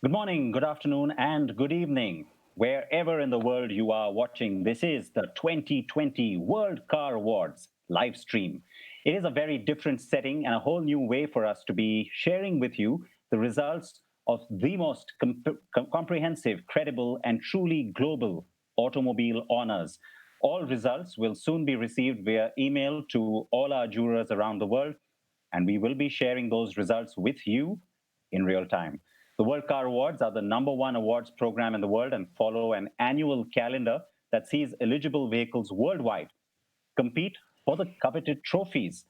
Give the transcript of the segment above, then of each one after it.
Good morning, good afternoon, and good evening. Wherever in the world you are watching, this is the 2020 World Car Awards live stream. It is a very different setting and a whole new way for us to be sharing with you the results of the most comprehensive, credible, and truly global automobile honors. All results will soon be received via email to all our jurors around the world, and we will be sharing those results with you in real time. The World Car Awards are the #1 awards program in the world and follow an annual calendar that sees eligible vehicles worldwide compete for the coveted trophies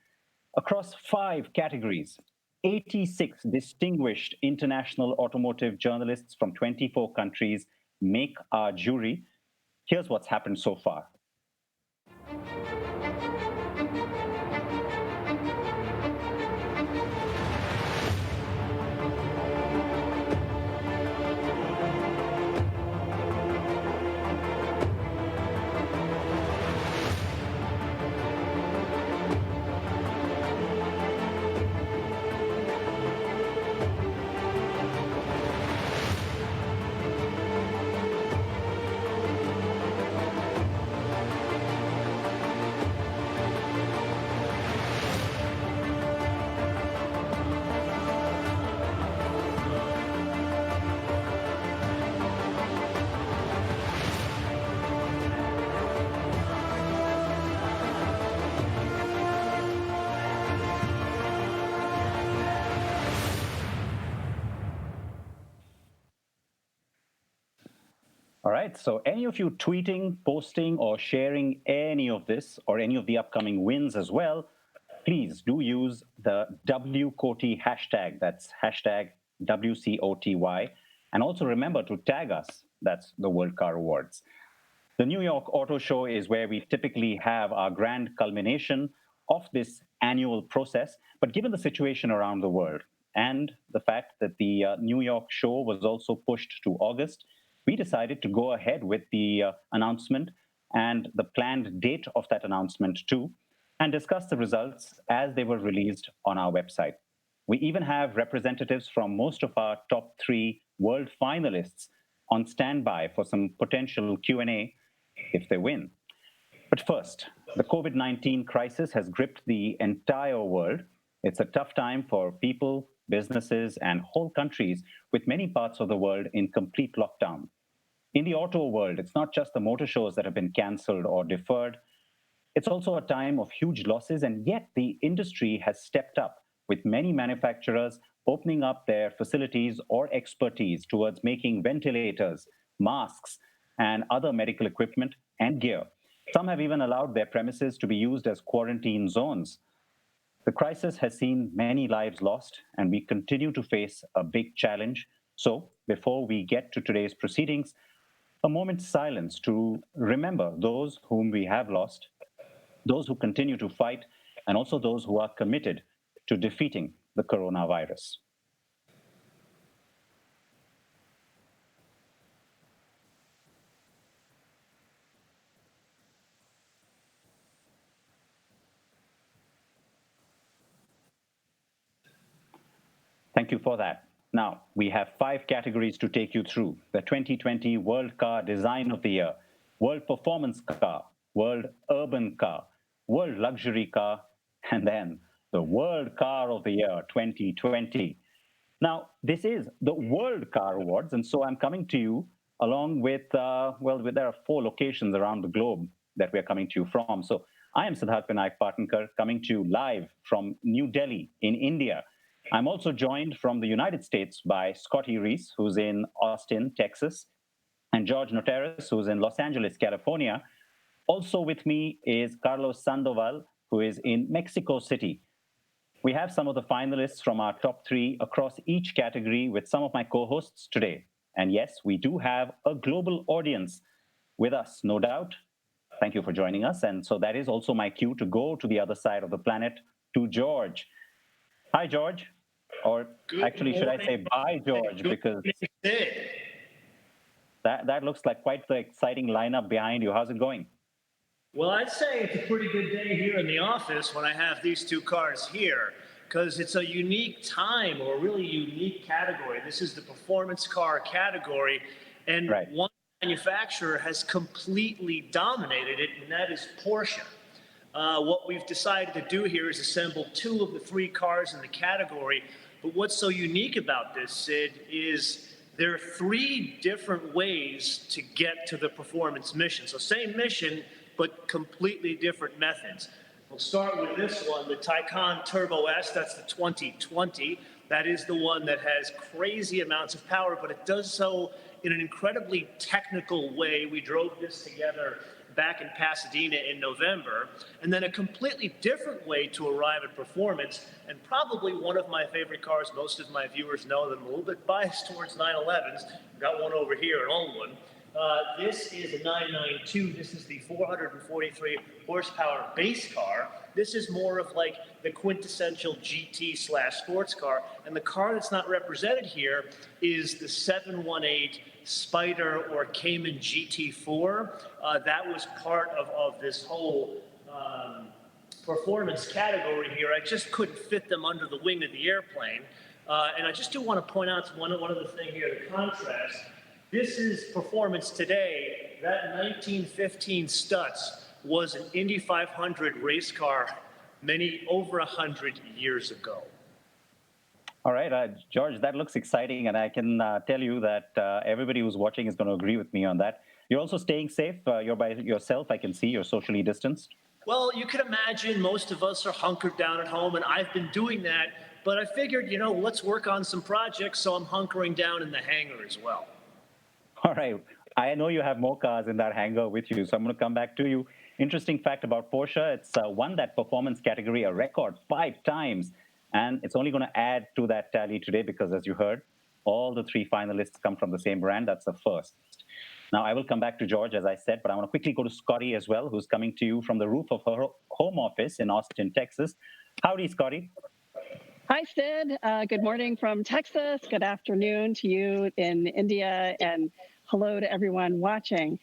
across 5 categories. 86 distinguished international automotive journalists from 24 countries make our jury. Here's what's happened so far. All right, so any of you tweeting, posting, or sharing any of this or any of the upcoming wins as well, please do use the WCOTY hashtag. That's hashtag WCOTY. And also remember to tag us. That's the World Car Awards. The New York Auto Show is where we typically have our grand culmination of this annual process. But given the situation around the world and the fact that the New York show was also pushed to August, we decided to go ahead with the announcement and the planned date of that announcement too, and discuss the results as they were released on our website. We even have representatives from most of our top 3 world finalists on standby for some potential Q&A if they win. But first, the COVID-19 crisis has gripped the entire world. It's a tough time for people, businesses, and whole countries, with many parts of the world in complete lockdown. In the auto world, it's not just the motor shows that have been canceled or deferred. It's also a time of huge losses, and yet the industry has stepped up, with many manufacturers opening up their facilities or expertise towards making ventilators, masks, and other medical equipment and gear. Some have even allowed their premises to be used as quarantine zones. The crisis has seen many lives lost, and we continue to face a big challenge. So, before we get to today's proceedings, a moment's silence to remember those whom we have lost, those who continue to fight, and also those who are committed to defeating the coronavirus. Thank you for that. Now, we have 5 categories to take you through: the 2020 World Car Design of the Year, World Performance Car, World Urban Car, World Luxury Car, and then the World Car of the Year 2020. Now, this is the World Car Awards, and so I'm coming to you along with, there are 4 locations around the globe that we're coming to you from. So I am Siddharth Vinayak Parthankar, coming to you live from New Delhi in India. I'm also joined from the United States by Scotty Reese, who's in Austin, Texas, and George Notaris, who's in Los Angeles, California. Also with me is Carlos Sandoval, who is in Mexico City. We have some of the finalists from our top 3 across each category with some of my co-hosts today. And yes, we do have a global audience with us, no doubt. Thank you for joining us. And so that is also my cue to go to the other side of the planet, to George. Hi, George. Or Good actually, should I say bye, George? Because that looks like quite the exciting lineup behind you. How's it going? Well, I'd say it's a pretty good day here in the office when I have these 2 cars here. because it's a unique time or a really unique category. This is the performance car category, and Right. one manufacturer has completely dominated it, and that is Porsche. What we've decided to do here is assemble two of the three cars in the category. But what's so unique about this, Sid, is there are three different ways to get to the performance mission. So same mission, but completely different methods. We'll start with this one, the TAYCAN Turbo S. That's the 2020. That is the one that has crazy amounts of power, but it does so in an incredibly technical way. We drove this together back in Pasadena in November, and then a completely different way to arrive at performance, and probably one of my favorite cars. Most of my viewers know that I'm a little bit biased towards 911s. I've got one over here, an old one. This is a 992. This is the 443 horsepower base car. This is more of like the quintessential GT / sports car. And the car that's not represented here is the 718 Spider or Cayman GT4. That was part of this whole performance category here. I just couldn't fit them under the wing of the airplane. And I just do want to point out one other thing here, the contrast. This is performance today. That 1915 Stutz was an Indy 500 race car over 100 years ago. All right, George, that looks exciting, and I can tell you that everybody who's watching is going to agree with me on that. You're also staying safe. You're by yourself. I can see you're socially distanced. Well, you can imagine most of us are hunkered down at home, and I've been doing that. But I figured, let's work on some projects, so I'm hunkering down in the hangar as well. All right. I know you have more cars in that hangar with you, so I'm going to come back to you. Interesting fact about Porsche, it's won that performance category a record 5 times, and it's only going to add to that tally today because, as you heard, all the 3 finalists come from the same brand. That's the first. Now, I will come back to George, as I said, but I want to quickly go to Scotty as well, who's coming to you from the roof of her home office in Austin, Texas. Howdy, Scotty. Hi, Sid. Good morning from Texas. Good afternoon to you in India, and hello to everyone watching.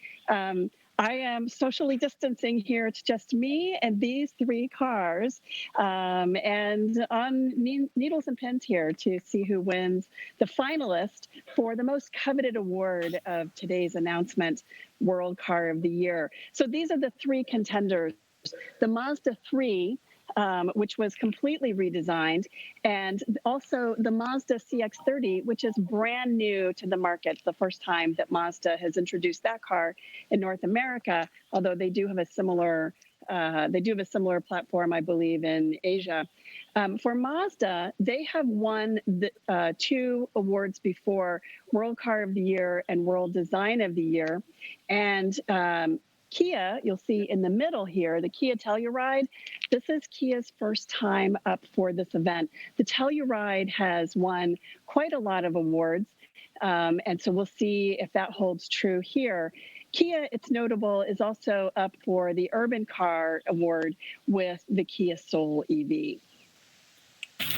I am socially distancing here. It's just me and these 3 cars, and on needles and pins here to see who wins the finalist for the most coveted award of today's announcement, World Car of the Year. So these are the 3 contenders. The Mazda 3, which was completely redesigned, and also the Mazda CX-30, which is brand new to the market. The first time that Mazda has introduced that car in North America, although they do have a similar platform, I believe, in Asia. For Mazda, they have won 2 awards before, World Car of the Year and World Design of the Year, and Kia, you'll see in the middle here, the Kia Telluride. This is Kia's first time up for this event. The Telluride has won quite a lot of awards, and so we'll see if that holds true here. Kia, it's notable, is also up for the Urban Car Award with the Kia Soul EV.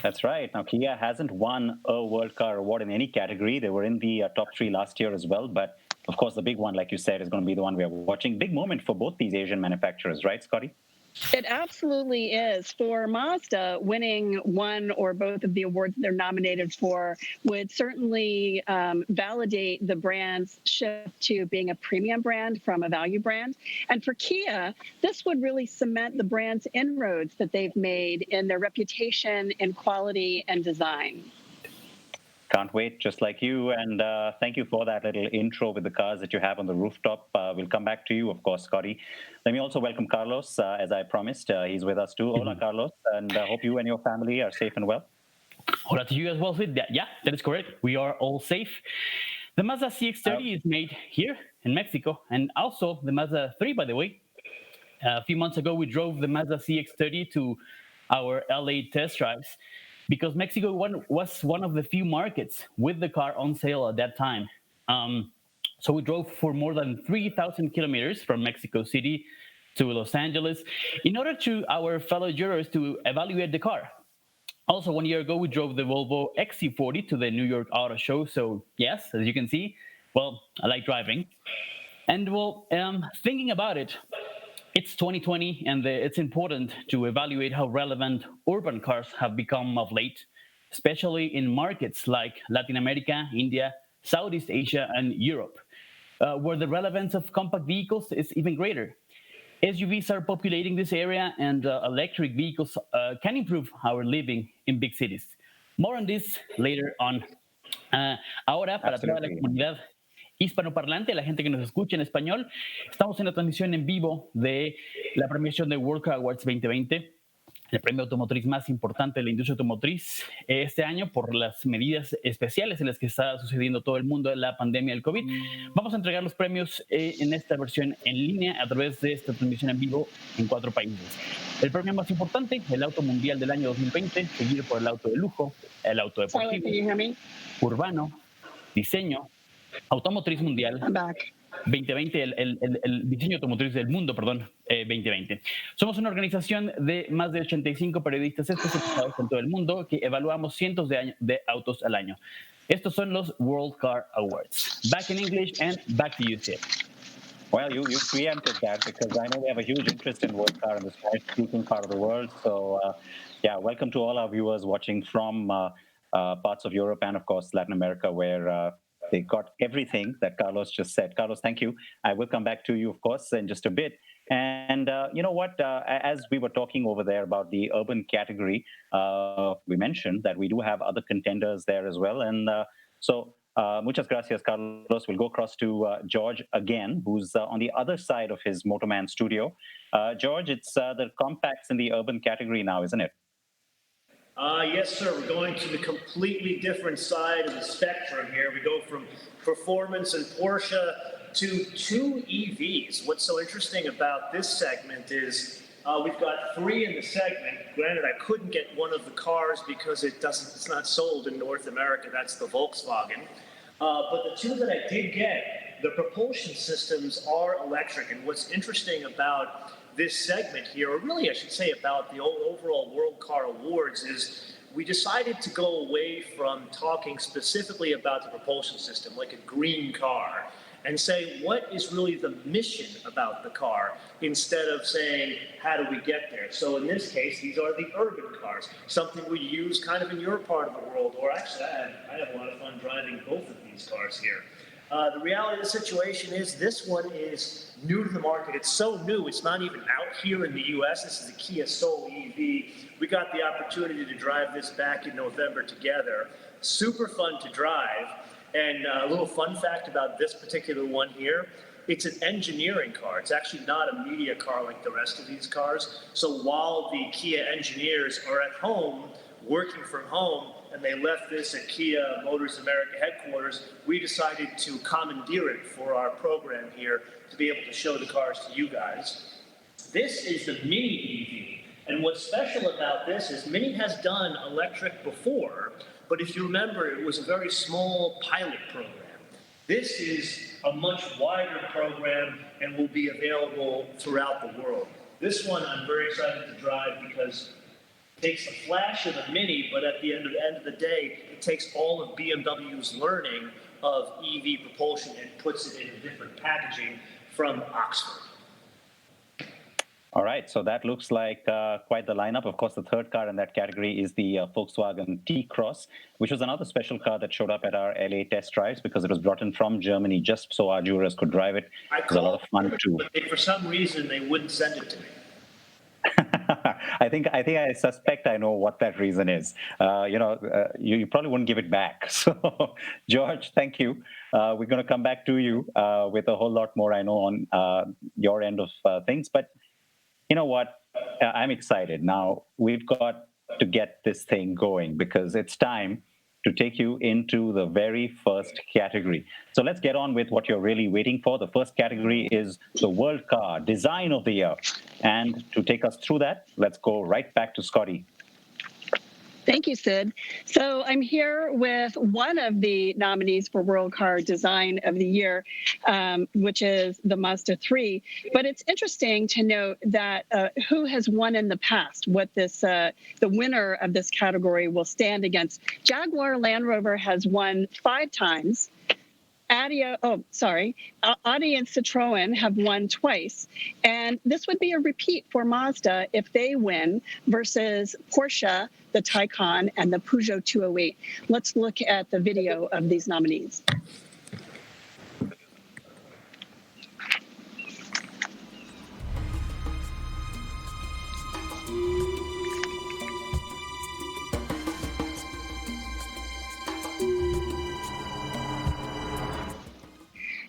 That's right. Now, Kia hasn't won a World Car Award in any category. They were in the top 3 last year as well, but of course, the big one, like you said, is going to be the one we are watching. Big moment for both these Asian manufacturers, right, Scotty? It absolutely is. For Mazda, winning one or both of the awards they're nominated for would certainly validate the brand's shift to being a premium brand from a value brand. And for Kia, this would really cement the brand's inroads that they've made in their reputation in quality and design. Can't wait, just like you. And thank you for that little intro with the cars that you have on the rooftop. We'll come back to you, of course, Scotty. Let me also welcome Carlos, as I promised. He's with us too. Hola, Carlos, and hope you and your family are safe and well. Hola to you as well, Sid. Yeah, that is correct. We are all safe. The Mazda CX-30 is made here in Mexico, and also the Mazda 3, by the way. A few months ago, we drove the Mazda CX-30 to our LA test drives, because Mexico was one of the few markets with the car on sale at that time. So we drove for more than 3,000 kilometers from Mexico City to Los Angeles in order to our fellow jurors to evaluate the car. Also, 1 year ago, we drove the Volvo XC40 to the New York Auto Show. So yes, as you can see, well, I like driving. And well, thinking about it, It's 2020, and it's important to evaluate how relevant urban cars have become of late, especially in markets like Latin America, India, Southeast Asia, and Europe, where the relevance of compact vehicles is even greater. SUVs are populating this area, and electric vehicles can improve our living in big cities. More on this later on. Ahora, para toda la Absolutely. comunidad hispanoparlante, la gente que nos escucha en español, estamos en la transmisión en vivo de la premiación de World Car Awards 2020, el premio automotriz más importante de la industria automotriz este año por las medidas especiales en las que está sucediendo todo el mundo de la pandemia del COVID. Vamos a entregar los premios en esta versión en línea a través de esta transmisión en vivo en 4 países. El premio más importante, el auto mundial del año 2020, seguido por el auto de lujo, el auto Tyler, deportivo, can you hear me? urbano, diseño, automotriz mundial, I'm back. 2020, el diseño automotriz del mundo, perdón, 2020. Somos una organización de más de 85 periodistas especializados en todo el mundo que evaluamos cientos de autos al año. Estos son los World Car Awards. Back in English and back to you, Sid. Well, you preempted that because I know we have a huge interest in world car in the Spanish-speaking part of the world. So, yeah, welcome to all our viewers watching from parts of Europe and, of course, Latin America, where they got everything that Carlos just said. Carlos, thank you. I will come back to you, of course, in just a bit. And you know what? As we were talking over there about the urban category, we mentioned that we do have other contenders there as well. And muchas gracias, Carlos. We'll go across to George again, who's on the other side of his Motorman studio. George, it's the compacts in the urban category now, isn't it? Yes, sir. We're going to the completely different side of the spectrum here. We go from performance and Porsche to 2 EVs. What's so interesting about this segment is we've got 3 in the segment. Granted, I couldn't get one of the cars because it's not sold in North America. That's the Volkswagen. But the 2 that I did get, the propulsion systems are electric. And what's interesting about this segment here, or really I should say about the overall World Car Awards, is we decided to go away from talking specifically about the propulsion system, like a green car, and say what is really the mission about the car instead of saying how do we get there. So in this case, these are the urban cars, something we use kind of in your part of the world, or actually I have a lot of fun driving both of these cars here. The reality of the situation is this one is new to the market. It's so new, it's not even out here in the US. This is a Kia Soul EV. We got the opportunity to drive this back in November together. Super fun to drive. And a little fun fact about this particular one here, it's an engineering car. It's actually not a media car like the rest of these cars. So while the Kia engineers are at home, working from home, and they left this at Kia Motors America headquarters, we decided to commandeer it for our program here to be able to show the cars to you guys. This is the Mini EV. And what's special about this is Mini has done electric before, but if you remember, it was a very small pilot program. This is a much wider program and will be available throughout the world. This one I'm very excited to drive because it takes a flash of the Mini, but at the end of the day, it takes all of BMW's learning of EV propulsion and puts it in a different packaging from Oxford. All right, so that looks like quite the lineup. Of course, the third car in that category is the Volkswagen T-Cross, which was another special car that showed up at our LA test drives because it was brought in from Germany just so our jurors could drive it. It was a lot of fun too. For some reason, they wouldn't send it to me. I suspect I know what that reason is. You probably wouldn't give it back. So, George, thank you. We're going to come back to you with a whole lot more, I know, on your end of things. But you know what? I'm excited. Now, we've got to get this thing going because it's time to take you into the very first category. So let's get on with what you're really waiting for. The first category is the World Car Design of the Year. And to take us through that, let's go right back to Scotty. Thank you, Sid. So I'm here with one of the nominees for World Car Design of the Year, which is the Mazda 3. But it's interesting to note that who has won in the past, what this the winner of this category will stand against. Jaguar Land Rover has won 5 times. Audi and Citroën have won twice. And this would be a repeat for Mazda if they win versus Porsche, the Taycan, and the Peugeot 208. Let's look at the video of these nominees.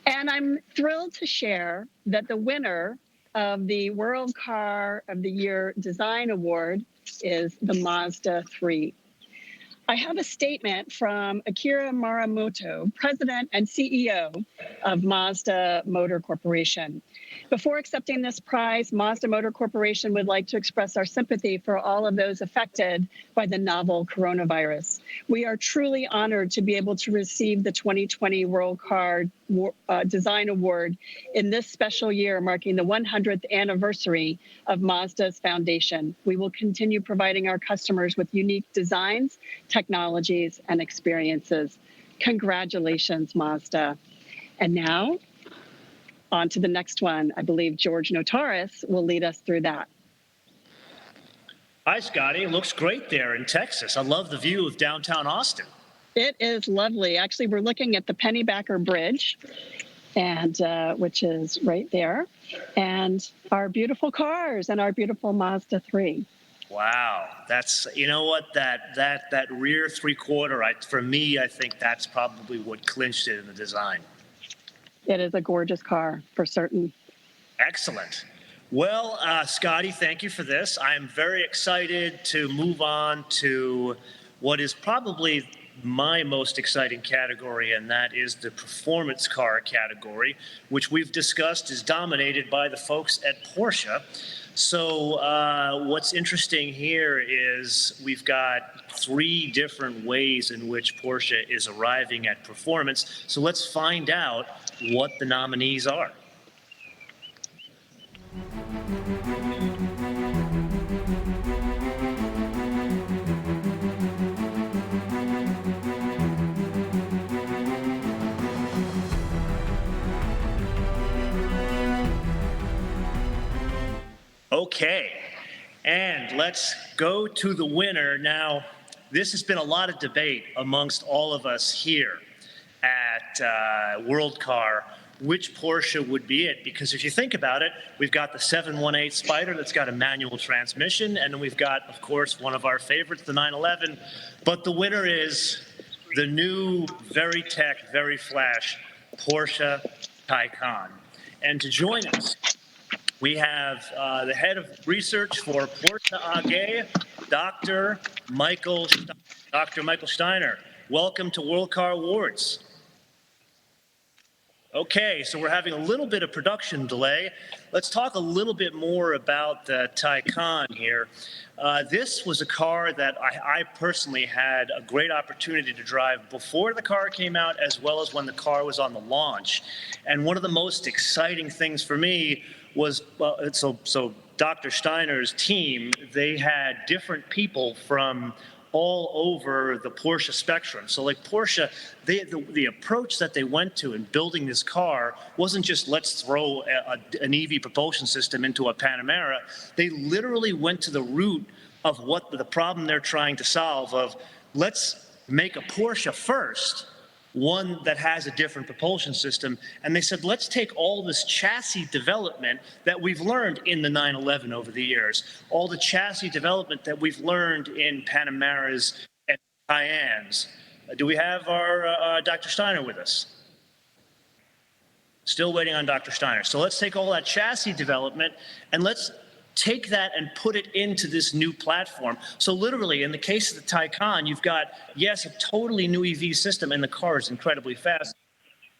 And I'm thrilled to share that the winner of the World Car of the Year Design Award is the Mazda 3. I have a statement from Akira Muramoto, President and CEO of Mazda Motor Corporation. Before accepting this prize, Mazda Motor Corporation would like to express our sympathy for all of those affected by the novel coronavirus. We are truly honored to be able to receive the 2020 World Car Design Award in this special year, marking the 100th anniversary of Mazda's foundation. We will continue providing our customers with unique designs, technologies, and experiences. Congratulations, Mazda. And now, on to the next one. I believe George Notaris will lead us through that. Hi, Scotty. It looks great there in Texas. I love the view of downtown Austin. It is lovely. Actually, we're looking at the Pennybacker Bridge, and which is right there, and our beautiful cars and our beautiful Mazda 3. Wow, that's, you know what, that rear three-quarter, for me, I think that's probably what clinched it in the design. It is a gorgeous car, for certain. Excellent. Well, Scotty, thank you for this. I'm very excited to move on to what is probably my most exciting category, and that is the performance car category, which we've discussed is dominated by the folks at Porsche. So what's interesting here is we've got 3 different ways in which Porsche is arriving at performance. So let's find out what the nominees are. Okay, and let's go to the winner. Now, this has been a lot of debate amongst all of us here at World Car, which Porsche would be it, because if you think about it, we've got the 718 Spider that's got a manual transmission, and then we've got, of course, one of our favorites, the 911, but the winner is the new, very tech, very flash Porsche Taycan. And to join us, we have the head of research for Porsche AG, Dr. Michael Steiner. Welcome to World Car Awards. Okay, so we're having a little bit of production delay. Let's talk a little bit more about the Taycan here. This was a car that I personally had a great opportunity to drive before the car came out, as well as when the car was on the launch. And one of the most exciting things for me was, so Dr. Steiner's team, they had different people from all over the Porsche spectrum. So like Porsche, the approach that they went to in building this car wasn't just let's throw an EV propulsion system into a Panamera. They literally went to the root of what the problem they're trying to solve of let's make a Porsche first, one that has a different propulsion system. And they said, let's take all this chassis development that we've learned in the 911 over the years, all the chassis development that we've learned in Panameras and Cayennes. Do we have our Dr. Steiner with us? Still waiting on Dr. Steiner. So let's take all that chassis development and let's take that and put it into this new platform. So literally, in the case of the Taycan, you've got, yes, a totally new EV system, and the car is incredibly fast,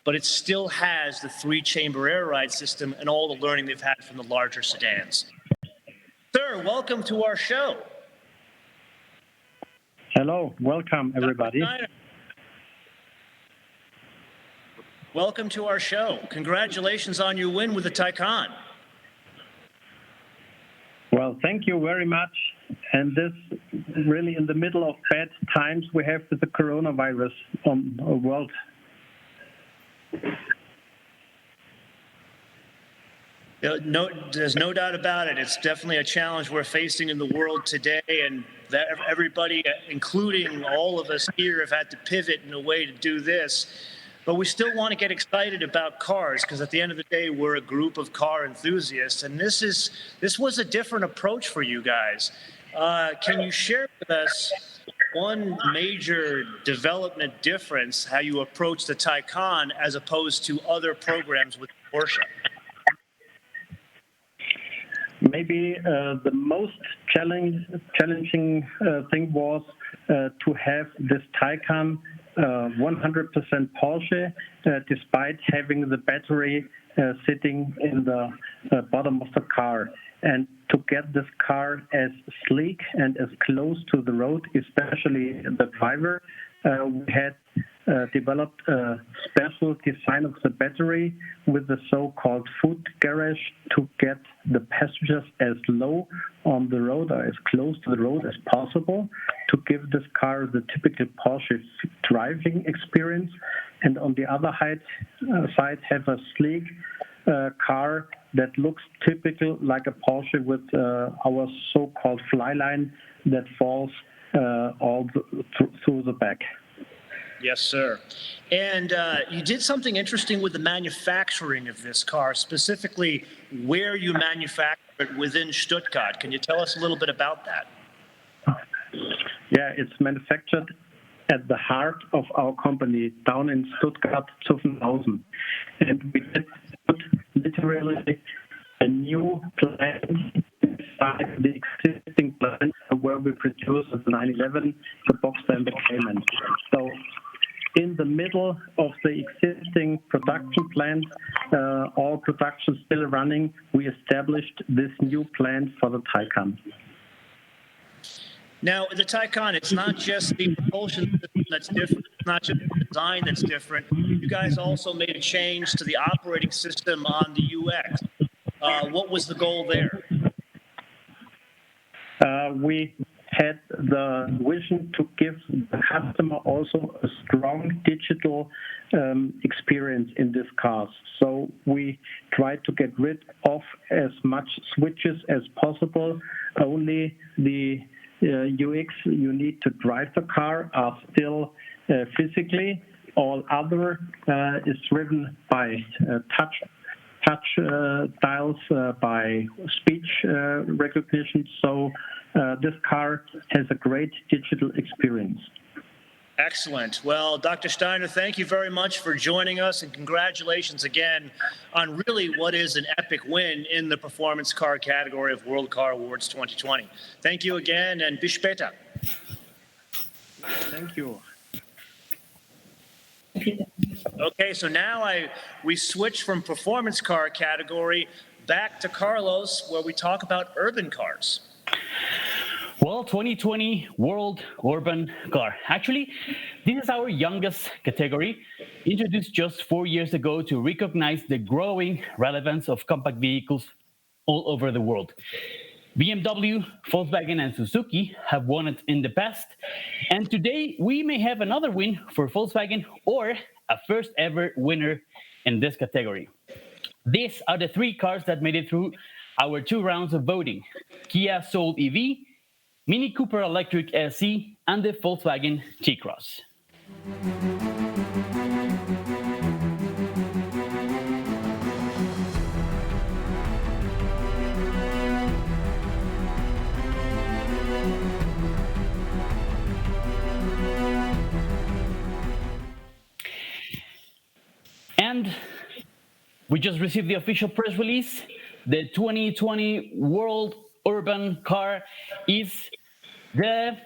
but it still has the 3-chamber air ride system and all the learning they've had from the larger sedans. Sir, welcome to our show. Hello, welcome everybody. Welcome to our show. Congratulations on your win with the Taycan. Well, thank you very much. And this really in the middle of bad times we have with the coronavirus on the world. No, there's no doubt about it. It's definitely a challenge we're facing in the world today, and that everybody, including all of us here, have had to pivot in a way to do this. But we still want to get excited about cars because at the end of the day, we're a group of car enthusiasts, and this was a different approach for you guys. Can you share with us one major development difference, how you approach the TAYCAN as opposed to other programs with Porsche? Maybe the most challenging thing was to have this TAYCAN 100% Porsche, despite having the battery sitting in the bottom of the car. And to get this car as sleek and as close to the road, especially the driver, we had developed a special design of the battery with the so-called foot garage to get the passengers as low on the road or as close to the road as possible to give this car the typical Porsche driving experience. And on the other side, have a sleek car that looks typical like a Porsche with our so-called fly line that falls all through the back. Yes, sir. And you did something interesting with the manufacturing of this car, specifically where you manufacture it within Stuttgart. Can you tell us a little bit about that? Yeah, it's manufactured at the heart of our company down in Stuttgart, Zuffenhausen. And we did put literally a new plant inside the existing plant where we produce the 911, the Boxster, and the Cayman. So in the middle of the existing production plant, all production still running, we established this new plant for the TAYCAN. Now, the TAYCAN, it's not just the propulsion system that's different, it's not just the design that's different. You guys also made a change to the operating system on the UX. What was the goal there? We had the vision to give the customer also a strong digital experience in this car. So we tried to get rid of as much switches as possible. Only the UX you need to drive the car are still physically. All other is driven by touch dials, by speech recognition. So this car has a great digital experience. Excellent. Well, Dr. Steiner, thank you very much for joining us, and congratulations again on really what is an epic win in the performance car category of World Car Awards 2020. Thank you again, and bis später. Thank you. Okay, so now we switch from performance car category back to Carlos, where we talk about urban cars. Well, 2020 World Urban Car. Actually, this is our youngest category, introduced just 4 years ago to recognize the growing relevance of compact vehicles all over the world. BMW, Volkswagen, and Suzuki have won it in the past, and today we may have another win for Volkswagen or a first ever winner in this category. These are the three cars that made it through our 2 rounds of voting: Kia Soul EV, Mini Cooper Electric SE, and the Volkswagen T-Cross. And we just received the official press release. The 2020 World Urban Car is the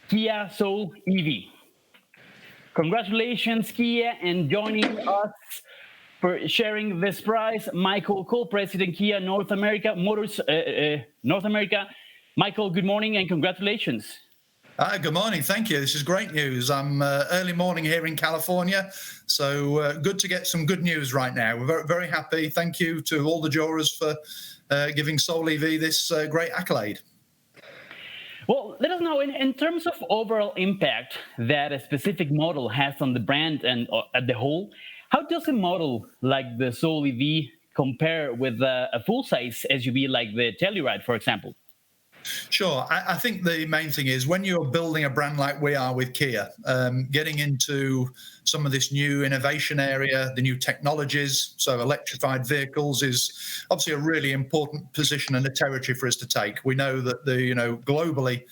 Kia Soul EV. Congratulations, Kia, and joining us for sharing this prize, Michael Cole, President Kia North America Motors North America. Michael, good morning and congratulations. Good morning. Thank you. This is great news. I'm early morning here in California, so good to get some good news right now. We're very, very happy. Thank you to all the jurors for giving Soul EV this great accolade. Well, let us know in terms of overall impact that a specific model has on the brand and at the whole. How does a model like the Soul EV compare with a full-size SUV like the Telluride, for example? Sure. I think the main thing is when you're building a brand like we are with Kia, getting into some of this new innovation area, the new technologies, so electrified vehicles is obviously a really important position and a territory for us to take. We know that globally,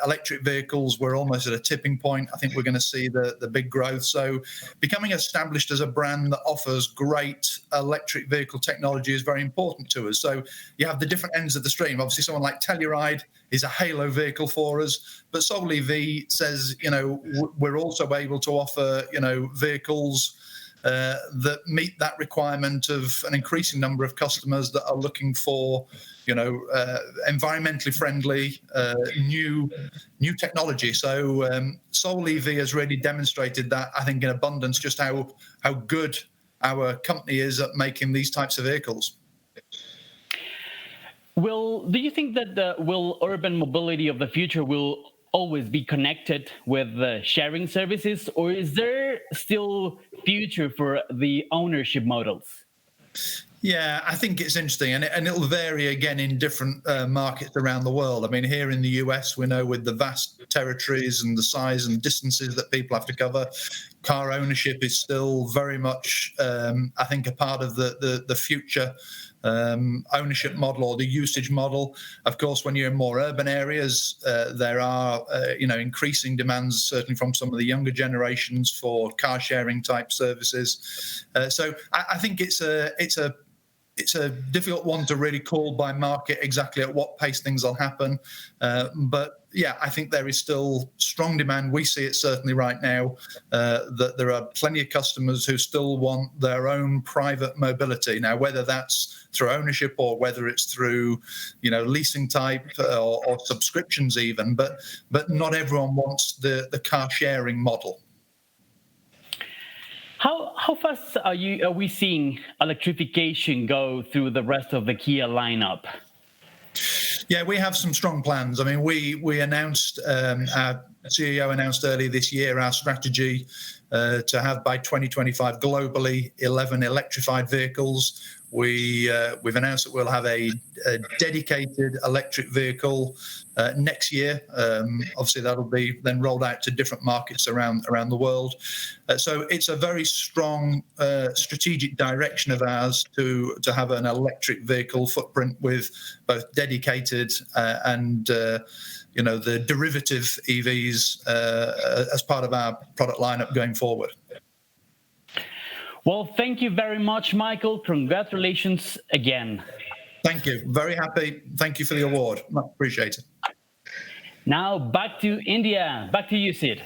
electric vehicles, we're almost at a tipping point. I think we're going to see the big growth. So becoming established as a brand that offers great electric vehicle technology is very important to us. So you have the different ends of the stream. Obviously, someone like Telluride is a halo vehicle for us, but Soul EV says, we're also able to offer, vehicles that meet that requirement of an increasing number of customers that are looking for, environmentally friendly, new technology. So Soul EV has really demonstrated that, I think, in abundance, just how good our company is at making these types of vehicles. Do you think that will urban mobility of the future will always be connected with sharing services, or is there still future for the ownership models? Yeah, I think it's interesting, and it'll vary again in different markets around the world. I mean, here in the US, we know with the vast territories and the size and distances that people have to cover, car ownership is still very much, I think, a part of the future ownership model or the usage model. Of course, when you're in more urban areas, there are increasing demands, certainly from some of the younger generations, for car sharing type services. So I think it's a difficult one to really call by market exactly at what pace things will happen. But yeah, I think there is still strong demand. We see it certainly right now, that there are plenty of customers who still want their own private mobility. Now, whether that's through ownership or whether it's through, leasing type or subscriptions even, but not everyone wants the car sharing model. How fast are we seeing electrification go through the rest of the Kia lineup? Yeah, we have some strong plans. I mean, we announced, our CEO announced earlier this year our strategy to have by 2025 globally 11 electrified vehicles. We've announced that we'll have a dedicated electric vehicle next year. Obviously, that'll be then rolled out to different markets around the world. So it's a very strong strategic direction of ours to have an electric vehicle footprint with both dedicated and the derivative EVs as part of our product lineup going forward. Well, thank you very much, Michael. Congratulations again. Thank you. Very happy. Thank you for the award. Much appreciated. Now back to India. Back to you, Sid.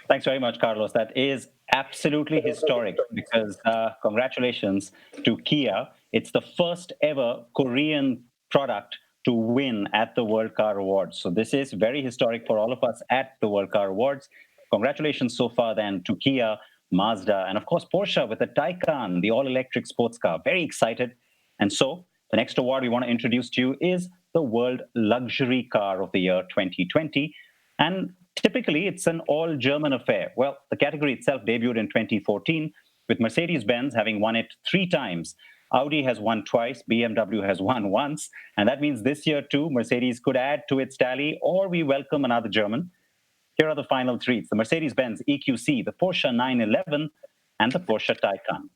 Thanks very much, Carlos. That is absolutely historic because congratulations to Kia. It's the first ever Korean product to win at the World Car Awards. So this is very historic for all of us at the World Car Awards. Congratulations so far then to Kia, MAZDA, and of course Porsche with the Taycan, the all-electric sports car. Very excited. And so the next award we want to introduce to you is the World Luxury Car of the Year 2020. And typically it's an all-German affair. Well, the category itself debuted in 2014 with Mercedes-Benz having won it 3 times. Audi has won twice, BMW has won once, and that means this year too, Mercedes could add to its tally, or we welcome another German. Here are the final 3. It's the Mercedes-Benz EQC, the Porsche 911, and the Porsche Taycan.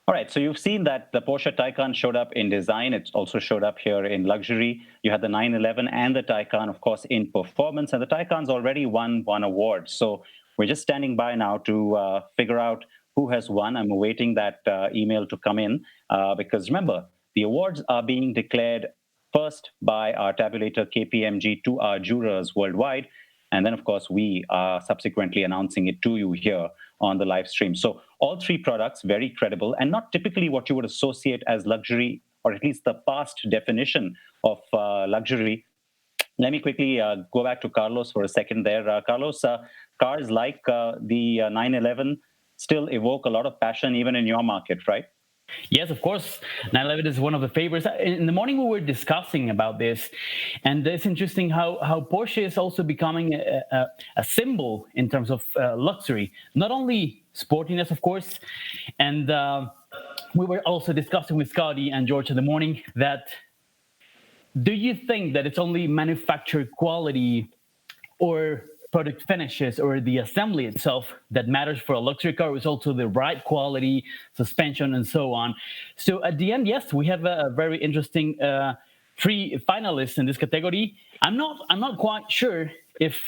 All right, so you've seen that the Porsche Taycan showed up in design. It also showed up here in luxury. You had the 911 and the Taycan, of course, in performance. And the Taycan's already won 1 award. So we're just standing by now to figure out who has won. I'm awaiting that email to come in because remember, the awards are being declared first by our tabulator KPMG to our jurors worldwide. And then, of course, we are subsequently announcing it to you here on the live stream. So all 3 products, very credible and not typically what you would associate as luxury or at least the past definition of luxury. Let me quickly go back to Carlos for a second there. Carlos, cars like the 911 still evoke a lot of passion even in your market, right? Yes, of course. 911 is one of the favorites. In the morning, we were discussing about this, and it's interesting how Porsche is also becoming a symbol in terms of luxury, not only sportiness, of course. And we were also discussing with Scotty and George in the morning that do you think that it's only manufactured quality or product finishes or the assembly itself that matters for a luxury car? Is also the right quality, suspension, and so on. So at the end, yes, we have a very interesting three finalists in this category. I'm not quite sure if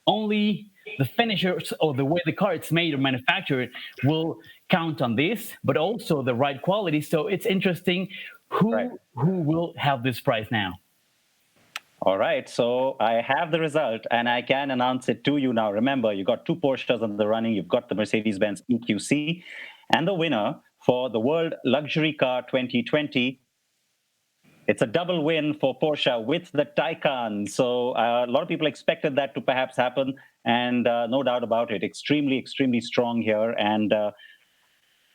only the finishers or the way the car is made or manufactured will count on this, but also the right quality. So it's interesting who will have this prize now. All right, so I have the result and I can announce it to you now. Remember, you got two Porsches on the running. You've got the Mercedes-Benz EQC, and the winner for the World Luxury Car 2020. It's a double win for Porsche with the Taycan. So a lot of people expected that to perhaps happen, and no doubt about it, extremely, extremely strong here. And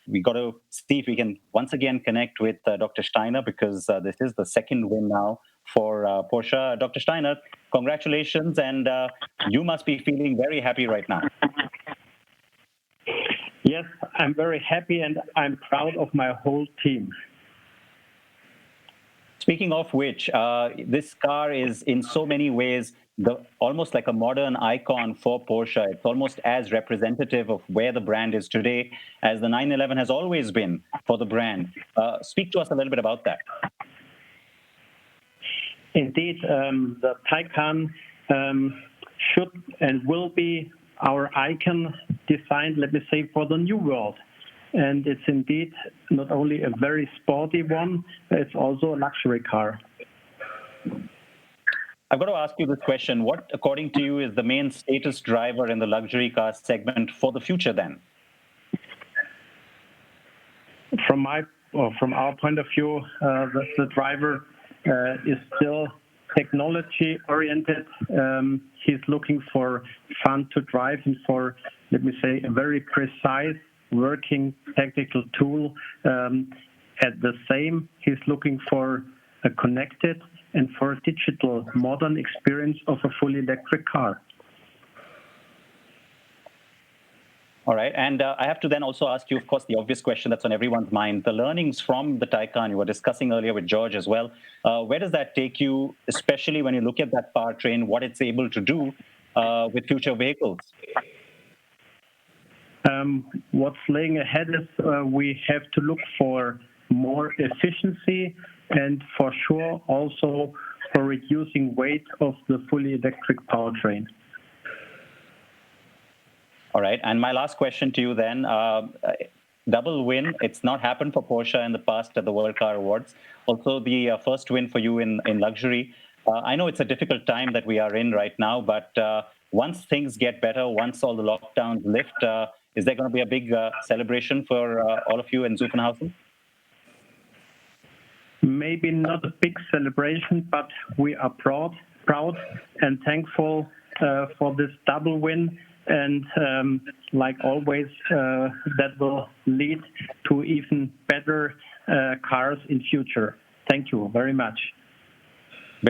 we got to see if we can once again connect with Dr. Steiner, because this is the second win now for Porsche. Dr. Steiner, congratulations, and you must be feeling very happy right now. Yes, I'm very happy and I'm proud of my whole team. Speaking of which, this car is in so many ways almost like a modern icon for Porsche. It's almost as representative of where the brand is today as the 911 has always been for the brand. Speak to us a little bit about that. Indeed, the Taycan should and will be our icon designed, let me say, for the new world. And it's indeed not only a very sporty one, it's also a luxury car. I've got to ask you this question. What, according to you, is the main status driver in the luxury car segment for the future then? From our point of view, the driver is still technology oriented. He's looking for fun to drive and for, let me say, a very precise working technical tool. At the same, he's looking for a connected and for a digital modern experience of a fully electric car. All right, and I have to then also ask you, of course, the obvious question that's on everyone's mind, the learnings from the Taycan you were discussing earlier with George as well. Where does that take you, especially when you look at that powertrain, what it's able to do with future vehicles? What's laying ahead is we have to look for more efficiency and for sure also for reducing weight of the fully electric powertrain. All right, and my last question to you then, double win, it's not happened for Porsche in the past at the World Car Awards. Also the first win for you in luxury. I know it's a difficult time that we are in right now, but once things get better, once all the lockdowns lift, is there going to be a big celebration for all of you in Zuffenhausen? Maybe not a big celebration, but we are proud and thankful for this double win. And like always, that will lead to even better cars in future. Thank you very much.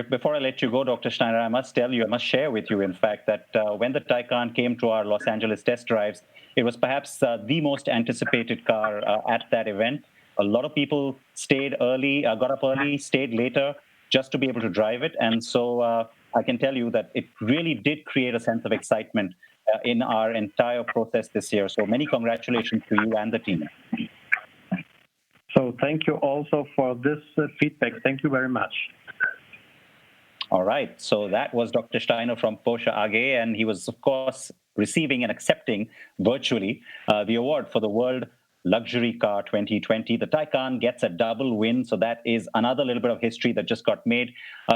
Before I let you go, Dr. Steiner, I must share with you, in fact, that when the Taycan came to our Los Angeles test drives, it was perhaps the most anticipated car at that event. A lot of people stayed early, got up early, stayed later just to be able to drive it. And so I can tell you that it really did create a sense of excitement in our entire process this year. So many congratulations to you and the team. So thank you also for this feedback. Thank you very much. All right. So that was Dr. Steiner from Porsche AG, and he was, of course, receiving and accepting virtually the award for the World Luxury Car 2020. The Taycan gets a double win, so that is another little bit of history that just got made.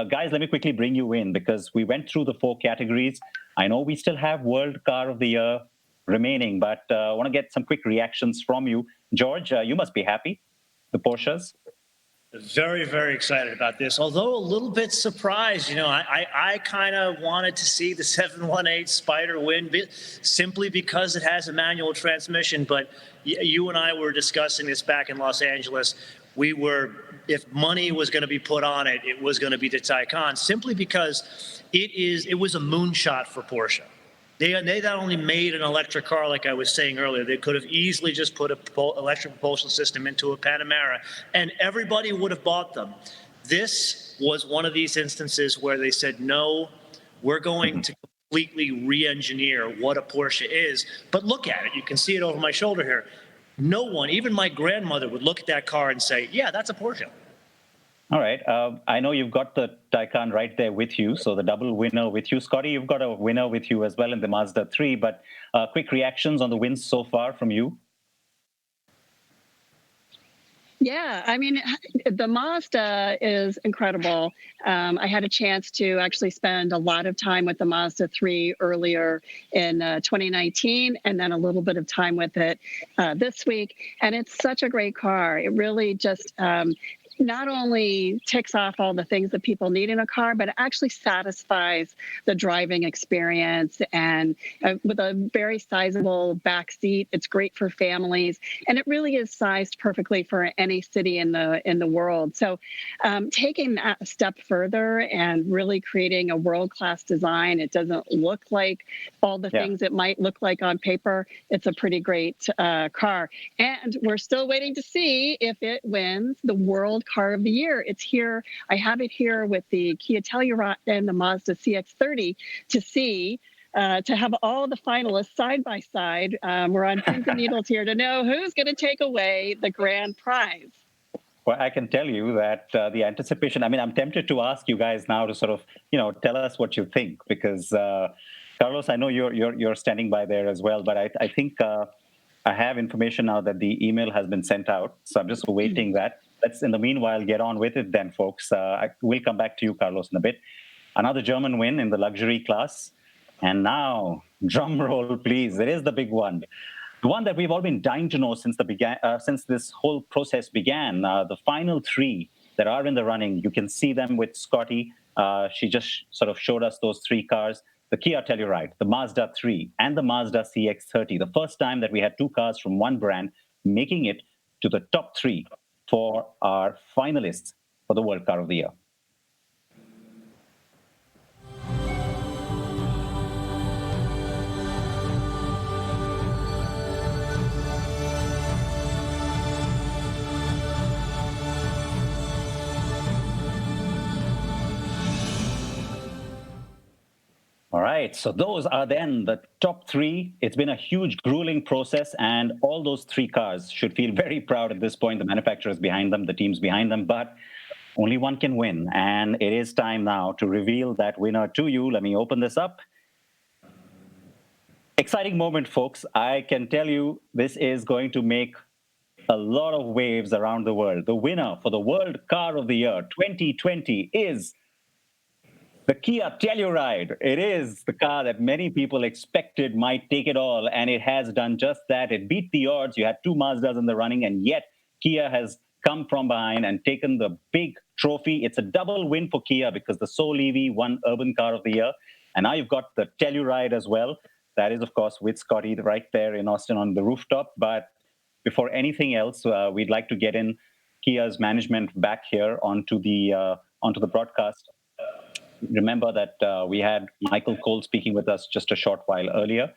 Guys, let me quickly bring you in because we went through the 4 categories. I know we still have World Car of the Year remaining, but I want to get some quick reactions from you. George, you must be happy, the Porsches. Very, very excited about this. Although a little bit surprised, I kind of wanted to see the 718 Spider win simply because it has a manual transmission. But you and I were discussing this back in Los Angeles. If money was going to be put on it, it was going to be the Taycan, simply because it was a moonshot for Porsche. They not only made an electric car, like I was saying earlier, they could have easily just put an electric propulsion system into a Panamera, and everybody would have bought them. This was one of these instances where they said, no, we're going to completely re-engineer what a Porsche is. But look at it. You can see it over my shoulder here. No one, even my grandmother, would look at that car and say, yeah, that's a Porsche. All right. I know you've got the Taycan right there with you, so the double winner with you. Scotty, you've got a winner with you as well in the Mazda 3, but quick reactions on the wins so far from you? Yeah, I mean, the Mazda is incredible. I had a chance to actually spend a lot of time with the Mazda 3 earlier in 2019, and then a little bit of time with it this week. And it's such a great car. It really just not only ticks off all the things that people need in a car, but it actually satisfies the driving experience. And with a very sizable back seat, it's great for families, and it really is sized perfectly for any city in the world. So taking that a step further and really creating a world-class design, it doesn't look like all the things it might look like on paper. It's a pretty great car. And we're still waiting to see if it wins the World Car of the Year. It's here. I have it here with the Kia Telluride and the Mazda CX-30 to see, to have all the finalists side by side. We're on pins and needles here to know who's going to take away the grand prize. Well, I can tell you that the anticipation, I mean, I'm tempted to ask you guys now to sort of, tell us what you think, because Carlos, I know you're standing by there as well, but I think I have information now that the email has been sent out, so I'm just awaiting that. Let's, in the meanwhile, get on with it then, folks. We'll come back to you, Carlos, in a bit. Another German win in the luxury class. And now, drum roll, please. It is the big one. The one that we've all been dying to know since this whole process began. The final three that are in the running, you can see them with Scotty. She just sort of showed us those three cars. The Kia Telluride, the Mazda 3, and the Mazda CX-30. The first time that we had two cars from one brand making it to the top three for our finalists for the World Car of the Year. All right, so those are then the top three. It's been a huge, grueling process, and all those three cars should feel very proud at this point. The manufacturers behind them, the teams behind them, but only one can win. And it is time now to reveal that winner to you. Let me open this up. Exciting moment, folks. I can tell you this is going to make a lot of waves around the world. The winner for the World Car of the Year 2020 is the Kia Telluride. It is the car that many people expected might take it all, and it has done just that. It beat the odds. You had two Mazdas in the running, and yet Kia has come from behind and taken the big trophy. It's a double win for Kia because the Soul EV won Urban Car of the Year, and now you've got the Telluride as well. That is, of course, with Scotty right there in Austin on the rooftop. But before anything else, we'd like to get in Kia's management back here onto the broadcast. Remember that we had Michael Cole speaking with us just a short while earlier.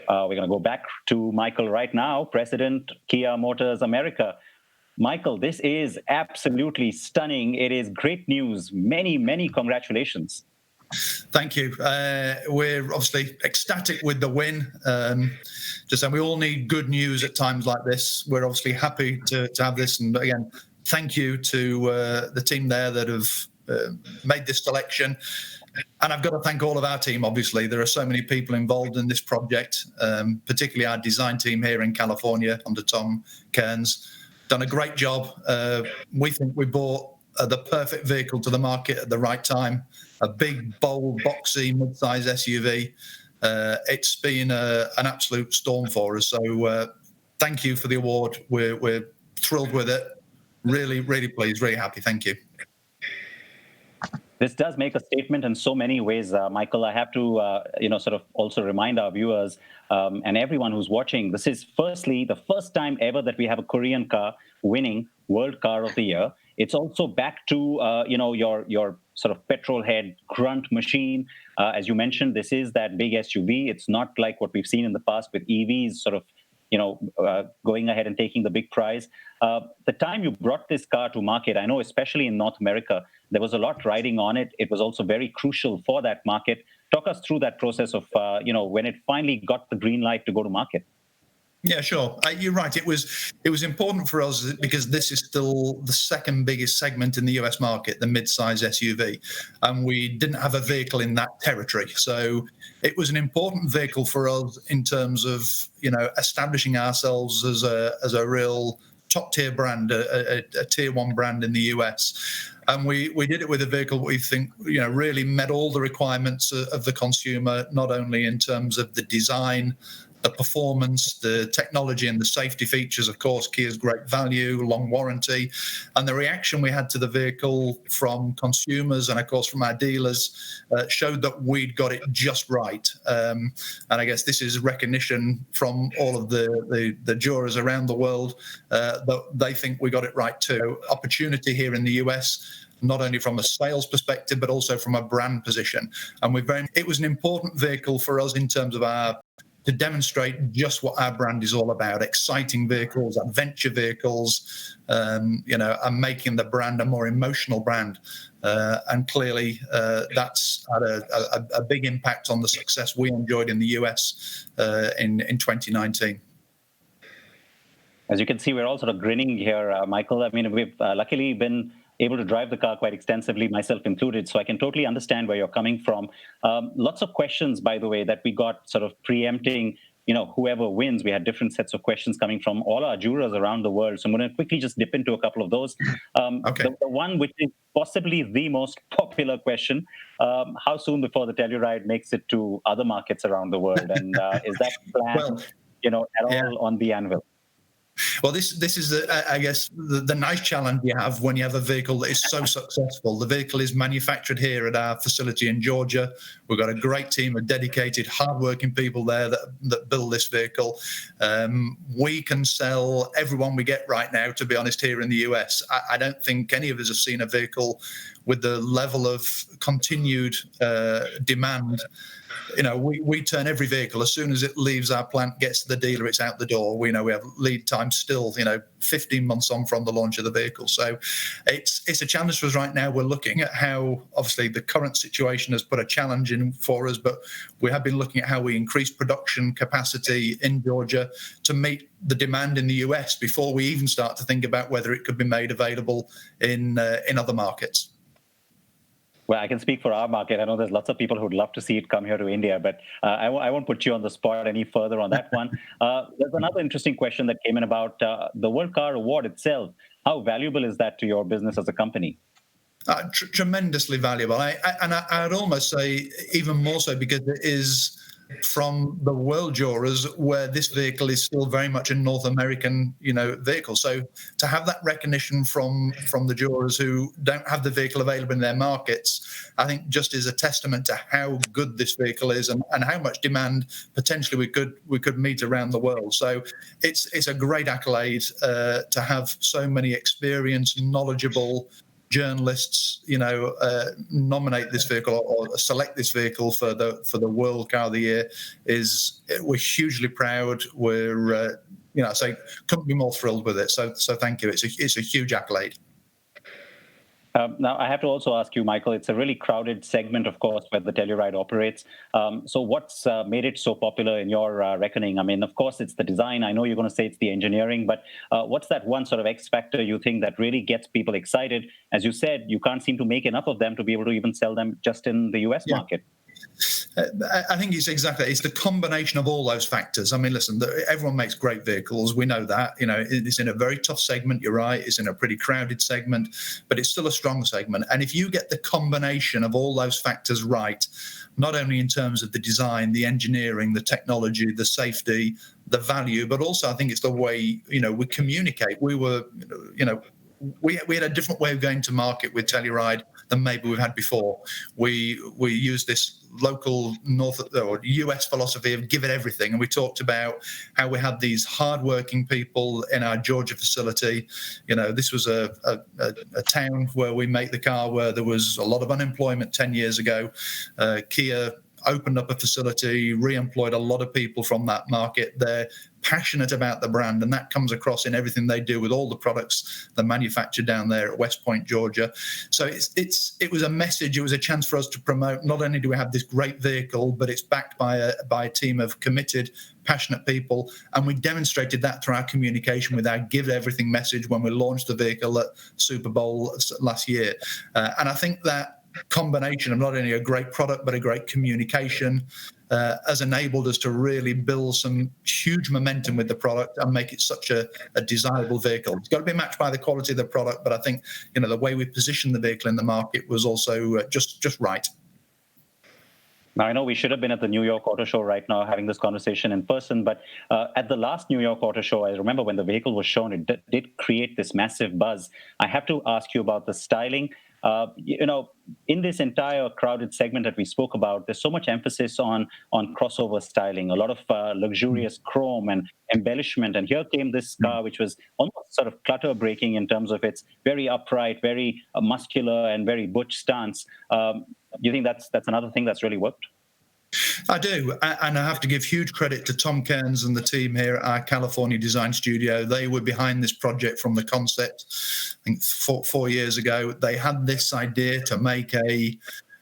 We're going to go back to Michael right now, President Kia Motors America. Michael, this is absolutely stunning. It is great news. Many, many congratulations. Thank you. We're obviously ecstatic with the win. And we all need good news at times like this. We're obviously happy to have this. And again, thank you to the team there that have made this selection. And I've got to thank all of our team, obviously. There are so many people involved in this project, particularly our design team here in California under Tom Kearns. Done a great job. We think we brought the perfect vehicle to the market at the right time. A big, bold, boxy, mid-size SUV. It's been an absolute storm for us. So thank you for the award. We're thrilled with it. really, really pleased, really happy. Thank you. This does make a statement in so many ways, Michael. I have to, sort of also remind our viewers and everyone who's watching, this is firstly the first time ever that we have a Korean car winning World Car of the Year. It's also back to, your sort of petrol head grunt machine. As you mentioned, this is that big SUV. It's not like what we've seen in the past with EVs sort of going ahead and taking the big prize. The time you brought this car to market, I know especially in North America, there was a lot riding on it. It was also very crucial for that market. Talk us through that process of, when it finally got the green light to go to market. Yeah, sure. You're right. It was important for us because this is still the second biggest segment in the US market, the mid-size SUV, and we didn't have a vehicle in that territory. So it was an important vehicle for us in terms of establishing ourselves as a real top-tier brand, a tier one brand in the US. And we did it with a vehicle we think really met all the requirements of the consumer, not only in terms of the design, the performance, the technology and the safety features. Of course, Kia's great value, long warranty, and the reaction we had to the vehicle from consumers and of course from our dealers showed that we'd got it just right. And I guess this is recognition from all of the jurors around the world that they think we got it right too. Opportunity here in the US, not only from a sales perspective, but also from a brand position. And it was an important vehicle for us in terms of to demonstrate just what our brand is all about: exciting vehicles, adventure vehicles, and making the brand a more emotional brand. And clearly, that's had a big impact on the success we enjoyed in the US in 2019. As you can see, we're all sort of grinning here, Michael. I mean, we've luckily been able to drive the car quite extensively, myself included, so I can totally understand where you're coming from. Lots of questions, by the way, that we got sort of preempting, whoever wins. We had different sets of questions coming from all our jurors around the world. So I'm going to quickly just dip into a couple of those. Okay. The one which is possibly the most popular question, how soon before the Telluride makes it to other markets around the world? And is that plan, at all on the anvil? Well, this is, I guess, the nice challenge you have when you have a vehicle that is so successful. The vehicle is manufactured here at our facility in Georgia. We've got a great team of dedicated, hardworking people there that build this vehicle. We can sell everyone we get right now, to be honest, here in the US. I don't think any of us have seen a vehicle with the level of continued demand. We turn every vehicle as soon as it leaves our plant, gets to the dealer, it's out the door. We know we have lead time still, 15 months on from the launch of the vehicle. So it's a challenge for us right now. We're looking at how, obviously, the current situation has put a challenge in for us, but we have been looking at how we increase production capacity in Georgia to meet the demand in the US before we even start to think about whether it could be made available in other markets. Well, I can speak for our market. I know there's lots of people who'd love to see it come here to India, but I won't put you on the spot any further on that one. There's another interesting question that came in about the World Car Award itself. How valuable is that to your business as a company? Tremendously valuable. I'd almost say even more so because it is from the world jurors, where this vehicle is still very much a North American, vehicle. So to have that recognition from the jurors who don't have the vehicle available in their markets, I think just is a testament to how good this vehicle is and how much demand potentially we could meet around the world. So it's a great accolade to have so many experienced, knowledgeable journalists, nominate this vehicle or select this vehicle for the World Car of the Year. We're hugely proud. We're, couldn't be more thrilled with it. So thank you. It's a huge accolade. Now, I have to also ask you, Michael, it's a really crowded segment, of course, where the Telluride operates. So what's made it so popular in your reckoning? I mean, of course, it's the design. I know you're going to say it's the engineering, but what's that one sort of X factor you think that really gets people excited? As you said, you can't seem to make enough of them to be able to even sell them just in the US market. I think it's the combination of all those factors. I mean, listen, everyone makes great vehicles. We know that. It's in a very tough segment. You're right. It's in a pretty crowded segment, but it's still a strong segment. And if you get the combination of all those factors right, not only in terms of the design, the engineering, the technology, the safety, the value, but also I think it's the way, we communicate. we had a different way of going to market with Telluride than maybe we've had before. We used this local North or US philosophy of give it everything, and we talked about how we had these hardworking people in our Georgia facility. This was a town where we make the car where there was a lot of unemployment 10 years ago. Kia opened up a facility, re-employed a lot of people from that market. They're passionate about the brand, and that comes across in everything they do with all the products they manufacture down there at West Point, Georgia. So it was a message. It was a chance for us to promote. Not only do we have this great vehicle, but it's backed by a team of committed, passionate people, and we demonstrated that through our communication with our "Give Everything" message when we launched the vehicle at Super Bowl last year. And I think that combination of not only a great product but a great communication has enabled us to really build some huge momentum with the product and make it such a desirable vehicle. It's got to be matched by the quality of the product, but I think the way we positioned the vehicle in the market was also just right. Now, I know we should have been at the New York Auto Show right now having this conversation in person, but at the last New York Auto Show, I remember when the vehicle was shown, it did create this massive buzz. I have to ask you about the styling. In this entire crowded segment that we spoke about, there's so much emphasis on crossover styling, a lot of luxurious chrome and embellishment. And here came this car, which was almost sort of clutter breaking in terms of its very upright, very muscular, and very butch stance. Do you think that's another thing that's really worked? I do, and I have to give huge credit to Tom Cairns and the team here at our California design studio. They were behind this project from the concept. I think 4 years ago, they had this idea to make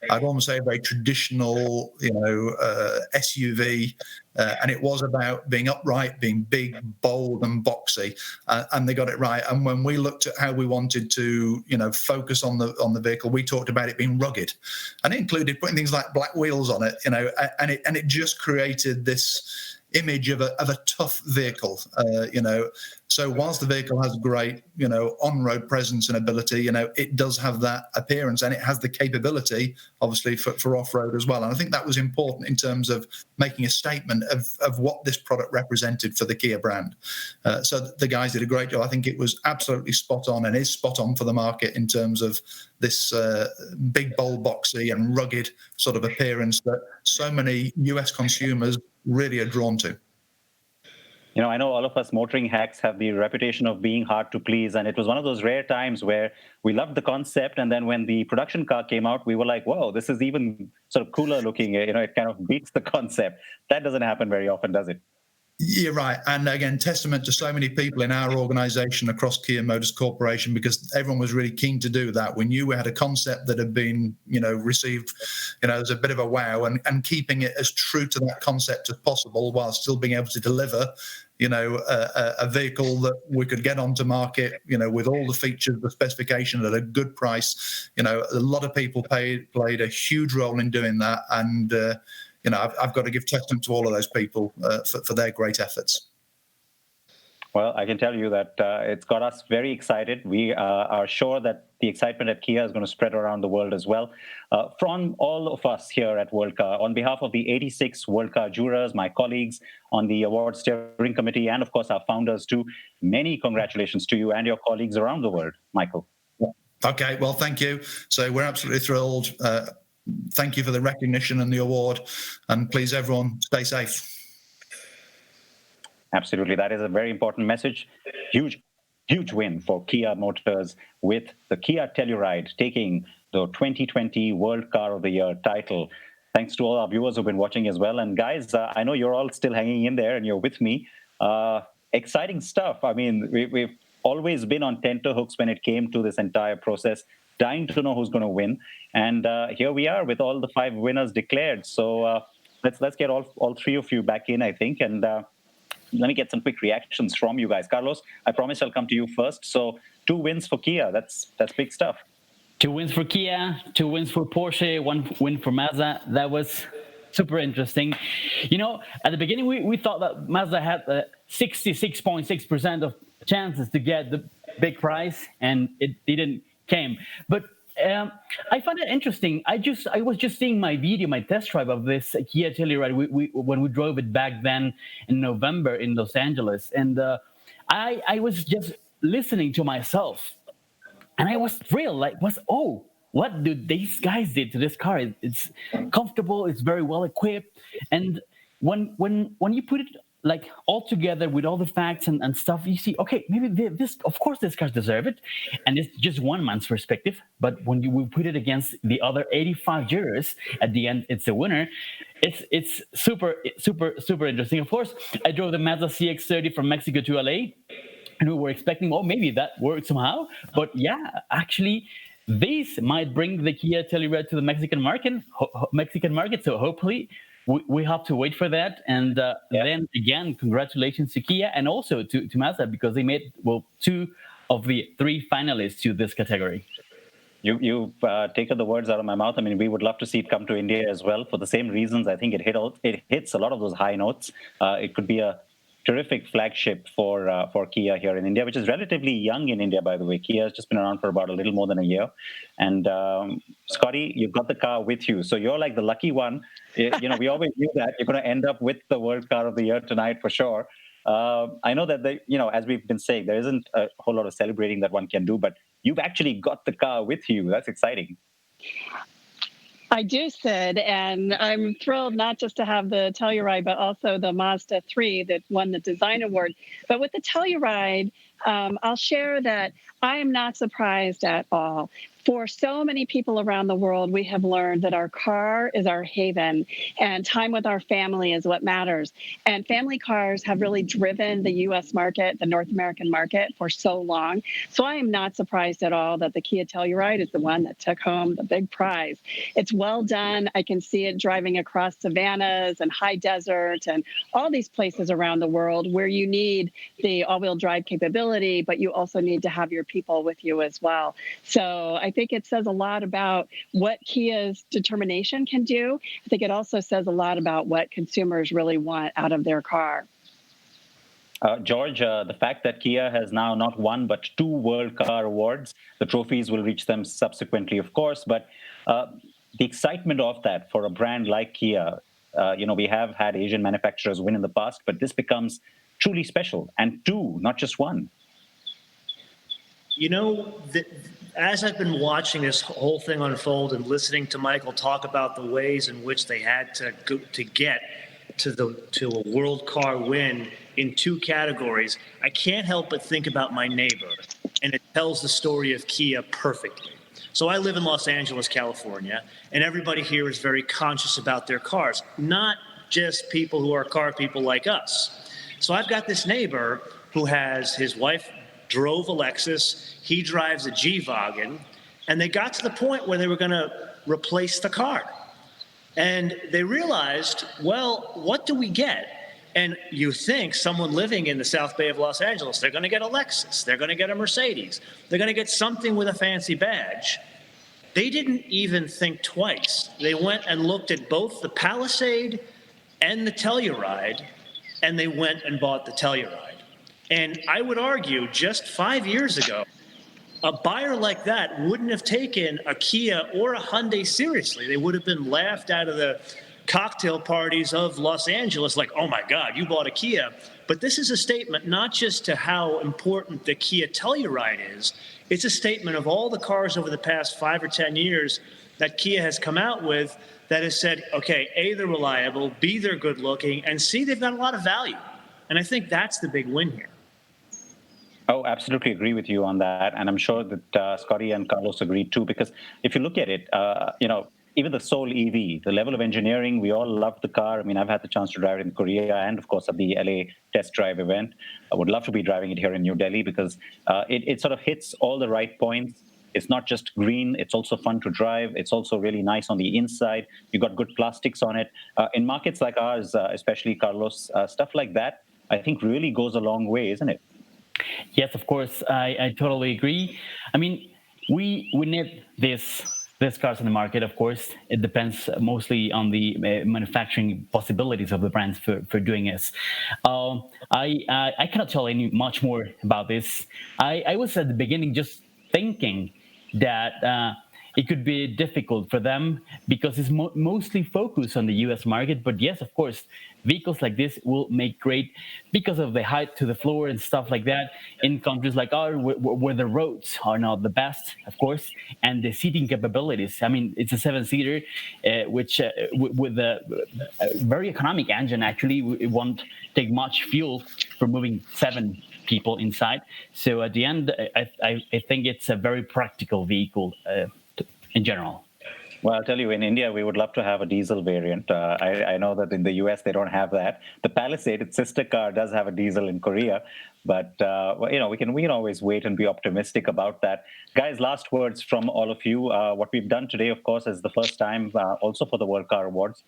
I'd almost say a very traditional, SUV, and it was about being upright, being big, bold, and boxy, and they got it right. And when we looked at how we wanted to, focus on the vehicle, we talked about it being rugged, and it included putting things like black wheels on it, and it just created this image of a tough vehicle, So whilst the vehicle has great, on-road presence and ability, it does have that appearance, and it has the capability, obviously, for off-road as well. And I think that was important in terms of making a statement of what this product represented for the Kia brand. So the guys did a great job. I think it was absolutely spot on, and is spot on for the market in terms of this big, bold, boxy, and rugged sort of appearance that so many US consumers really are drawn to. I know all of us motoring hacks have the reputation of being hard to please, and it was one of those rare times where we loved the concept, and then when the production car came out, we were like, whoa, this is even sort of cooler looking. It kind of beats the concept. That doesn't happen very often, does it? You're right. And again, testament to so many people in our organization across Kia Motors Corporation, because everyone was really keen to do that. We knew we had a concept that had been, received, as a bit of a wow, and keeping it as true to that concept as possible while still being able to deliver, a vehicle that we could get onto market, with all the features, the specification at a good price. A lot of people played a huge role in doing that. And, I've got to give testament to all of those people for their great efforts. Well, I can tell you that it's got us very excited. We are sure that the excitement at Kia is going to spread around the world as well. From all of us here at World Car, on behalf of the 86 World Car jurors, my colleagues on the award steering committee, and of course our founders too, many congratulations to you and your colleagues around the world, Michael. Okay, well, thank you. So we're absolutely thrilled. Thank you for the recognition and the award, and please, everyone, stay safe. Absolutely. That is a very important message. Huge win for Kia Motors with the Kia Telluride taking the 2020 World Car of the Year title. Thanks to all our viewers who've been watching as well. And guys, I know you're all still hanging in there and you're with me. Exciting stuff. I mean, we've always been on tenterhooks when it came to this entire process, dying to know who's going to win. And here we are with all the 5 winners declared. So let's get all 3 of you back in, I think. And let me get some quick reactions from you guys. Carlos, I promise I'll come to you first. So 2 wins for Kia. That's big stuff. 2 wins for Kia, 2 wins for Porsche, 1 win for Mazda. That was super interesting. At the beginning, we thought that Mazda had 66.6% of chances to get the big prize, and it didn't came. But I find it interesting. I was just seeing my test drive of this Kia Telluride when we drove it back then in November in Los Angeles, and I was just listening to myself. and I was thrilled. Like, what do these guys did to this car? It's comfortable. It's very well equipped, and when you put it like all together with all the facts and stuff, you see, okay, maybe this, of course, this cars deserve it, and it's just one man's perspective. But when you will put it against the other 85 jurors, at the end, it's a winner. It's super interesting. Of course, I drove the Mazda CX-30 from Mexico to LA, and we were expecting, oh, maybe that worked somehow. But yeah, actually, this might bring the Kia Telluride to the Mexican market. So hopefully, we have to wait for that. And then again, congratulations to Kia and also to Mazda, because they made, well, 2 of the 3 finalists to this category. You've taken the words out of my mouth. I mean, we would love to see it come to India as well for the same reasons. I think it hits a lot of those high notes. It could be a terrific flagship for Kia here in India, which is relatively young in India, by the way. Kia has just been around for about a little more than a year. And Scotty, you've got the car with you, so you're like the lucky one. We always knew that you're going to end up with the World Car of the Year tonight for sure. I know that as we've been saying, there isn't a whole lot of celebrating that one can do, but you've actually got the car with you. That's exciting. I do, Sid, and I'm thrilled not just to have the Telluride, but also the Mazda 3 that won the design award. But with the Telluride, I'll share that I am not surprised at all. For so many people around the world, we have learned that our car is our haven and time with our family is what matters. And family cars have really driven the U.S. market, the North American market, for so long. So I am not surprised at all that the Kia Telluride is the one that took home the big prize. It's well done. I can see it driving across savannas and high desert and all these places around the world where you need the all-wheel drive capability, but you also need to have your people with you as well. So I think it says a lot about what Kia's determination can do. I think it also says a lot about what consumers really want out of their car. George, the fact that Kia has now not one but 2 World Car Awards, the trophies will reach them subsequently, of course, but the excitement of that for a brand like Kia, we have had Asian manufacturers win in the past, but this becomes truly special, and 2, not just 1. As I've been watching this whole thing unfold and listening to Michael talk about the ways in which they had to go to get to a World Car win in 2 categories, I can't help but think about my neighbor, and it tells the story of Kia perfectly. So I live in Los Angeles, California, and everybody here is very conscious about their cars, not just people who are car people like us. So I've got this neighbor who has his wife drove a Lexus, he drives a G-Wagen, and they got to the point where they were going to replace the car. And they realized, well, what do we get? And you think someone living in the South Bay of Los Angeles, they're going to get a Lexus, they're going to get a Mercedes, they're going to get something with a fancy badge. They didn't even think twice. They went and looked at both the Palisade and the Telluride, and they went and bought the Telluride. And I would argue just 5 years ago, a buyer like that wouldn't have taken a Kia or a Hyundai seriously. They would have been laughed out of the cocktail parties of Los Angeles like, oh my God, you bought a Kia. But this is a statement not just to how important the Kia Telluride is, it's a statement of all the cars over the past 5 or 10 years that Kia has come out with that has said, okay, A, they're reliable, B, they're good looking, and C, they've got a lot of value. And I think that's the big win here. Oh, absolutely agree with you on that. And I'm sure that Scotty and Carlos agree too, because if you look at it, even the Soul EV, the level of engineering, we all love the car. I mean, I've had the chance to drive it in Korea and, of course, at the LA test drive event. I would love to be driving it here in New Delhi because it sort of hits all the right points. It's not just green. It's also fun to drive. It's also really nice on the inside. You've got good plastics on it. In markets like ours, especially Carlos, stuff like that, I think really goes a long way, isn't it? Yes, of course. I totally agree. I mean, we need these cars in the market, of course. It depends mostly on the manufacturing possibilities of the brands for doing this. I cannot tell any much more about this. I was at the beginning just thinking that it could be difficult for them because it's mostly focused on the US market. But yes, of course, vehicles like this will make great because of the height to the floor and stuff like that in countries like ours where the roads are not the best, of course, and the seating capabilities. I mean, it's a seven-seater, which with a very economic engine, actually, it won't take much fuel for moving 7 people inside. So at the end, I think it's a very practical vehicle in general. Well, I'll tell you, in India, we would love to have a diesel variant. I know that in the US, they don't have that. The Palisade, its sister car, does have a diesel in Korea. But, we can always wait and be optimistic about that. Guys, last words from all of you. What we've done today, of course, is the first time also for the World Car Awards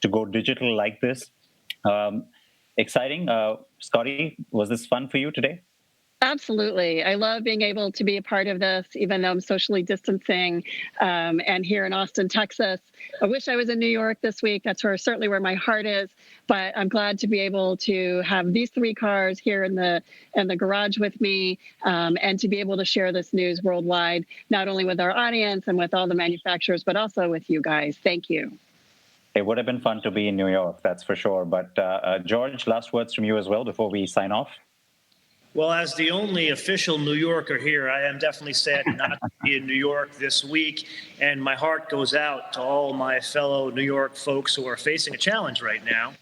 to go digital like this. Exciting. Scotty, was this fun for you today? Absolutely. I love being able to be a part of this, even though I'm socially distancing and here in Austin, Texas. I wish I was in New York this week. That's certainly where my heart is. But I'm glad to be able to have these 3 cars here in the garage with me and to be able to share this news worldwide, not only with our audience and with all the manufacturers, but also with you guys. Thank you. It would have been fun to be in New York, that's for sure. But George, last words from you as well before we sign off. Well, as the only official New Yorker here, I am definitely sad not to be in New York this week. And my heart goes out to all my fellow New York folks who are facing a challenge right now.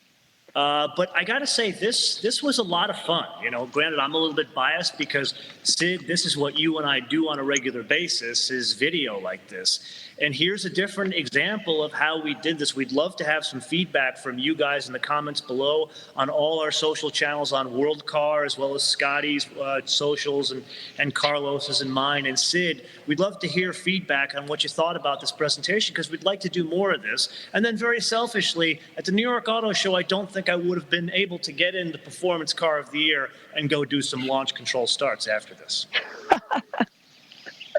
But I got to say, this was a lot of fun. Granted, I'm a little bit biased because, Sid, this is what you and I do on a regular basis, is video like this. And here's a different example of how we did this. We'd love to have some feedback from you guys in the comments below on all our social channels on World Car, as well as Scotty's socials and Carlos's and mine and Sid. We'd love to hear feedback on what you thought about this presentation, because we'd like to do more of this. And then very selfishly, at the New York Auto Show, I don't think I would have been able to get in the Performance Car of the Year and go do some launch control starts after this.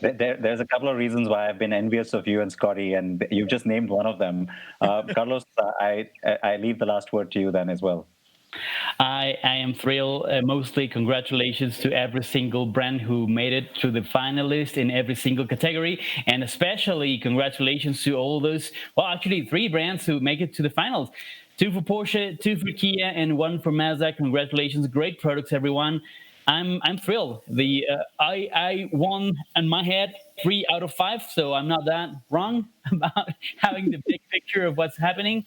There's a couple of reasons why I've been envious of you and Scotty, and you just named one of them. Carlos, I leave the last word to you then as well. I am thrilled. Mostly congratulations to every single brand who made it to the finalist in every single category, and especially congratulations to all those, well, actually 3 brands who make it to the finals. 2 for Porsche, 2 for Kia, and 1 for Mazda. Congratulations. Great products, everyone. I'm thrilled. I won in my head 3 out of 5, so I'm not that wrong about having the big picture of what's happening.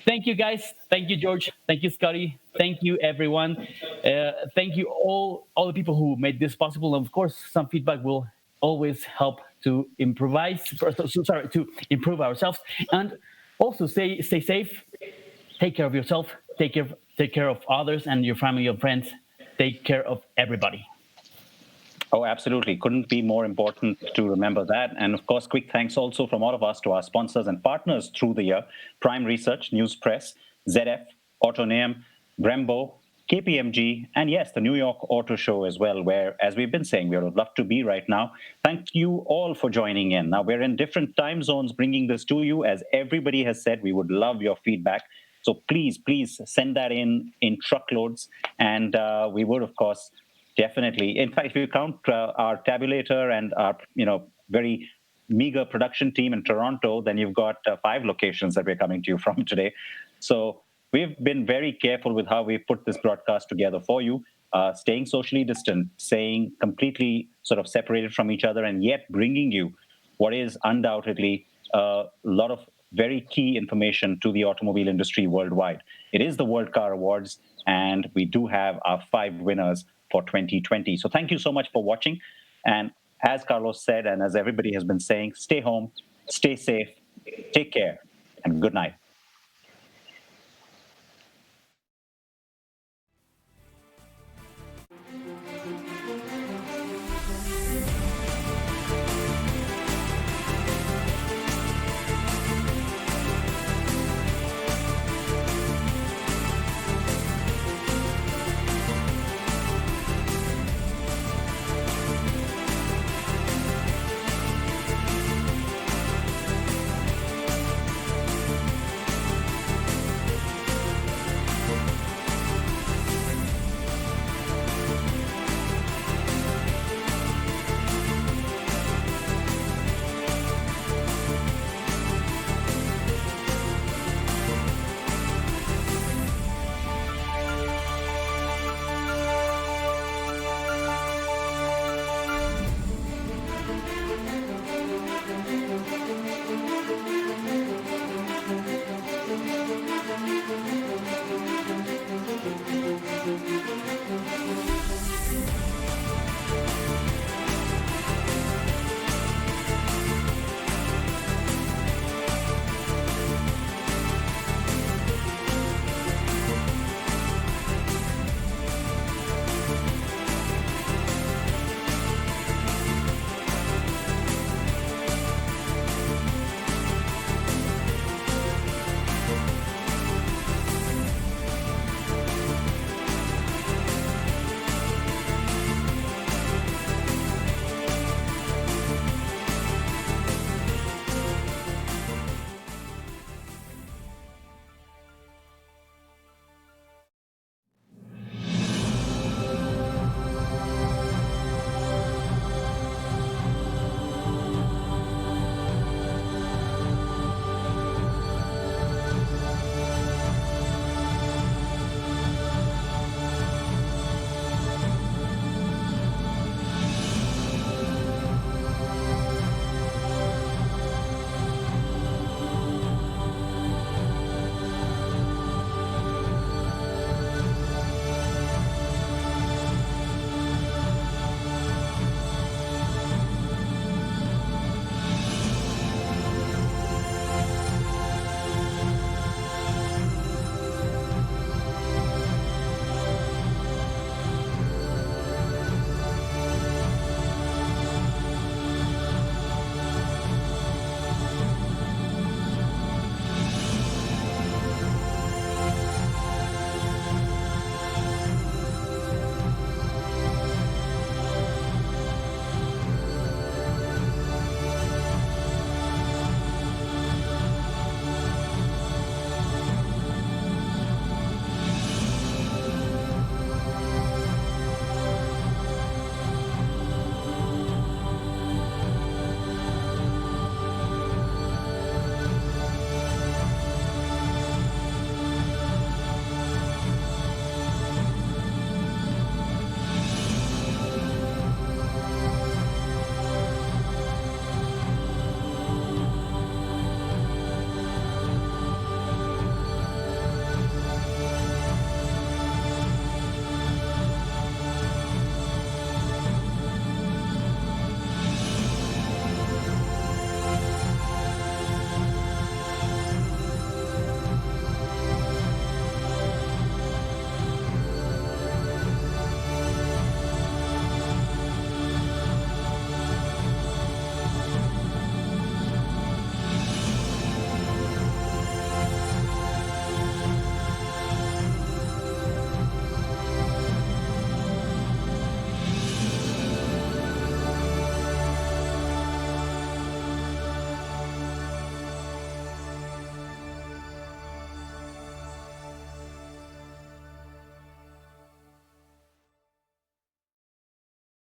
Thank you, guys. Thank you, George. Thank you, Scotty. Thank you, everyone. Thank you all the people who made this possible. And of course, some feedback will always help to to improve ourselves. And also stay safe. Take care of yourself. Take care of others and your family and friends. Take care of everybody. Oh, absolutely. Couldn't be more important to remember that. And of course, quick thanks also from all of us to our sponsors and partners through the year: Prime Research, News Press, ZF, Autoneum, Brembo, KPMG, and yes, the New York Auto Show as well, where, as we've been saying, we would love to be right now. Thank you all for joining in. Now, we're in different time zones bringing this to you. As everybody has said, we would love your feedback. So please send that in truckloads. And we would, of course, definitely. In fact, if you count our tabulator and our very meager production team in Toronto, then you've got 5 locations that we're coming to you from today. So we've been very careful with how we put this broadcast together for you, staying socially distant, staying completely sort of separated from each other, and yet bringing you what is undoubtedly a lot of very key information to the automobile industry worldwide. It is the World Car Awards, and we do have our 5 winners for 2020. So thank you so much for watching. And as Carlos said, and as everybody has been saying, stay home, stay safe, take care, and good night.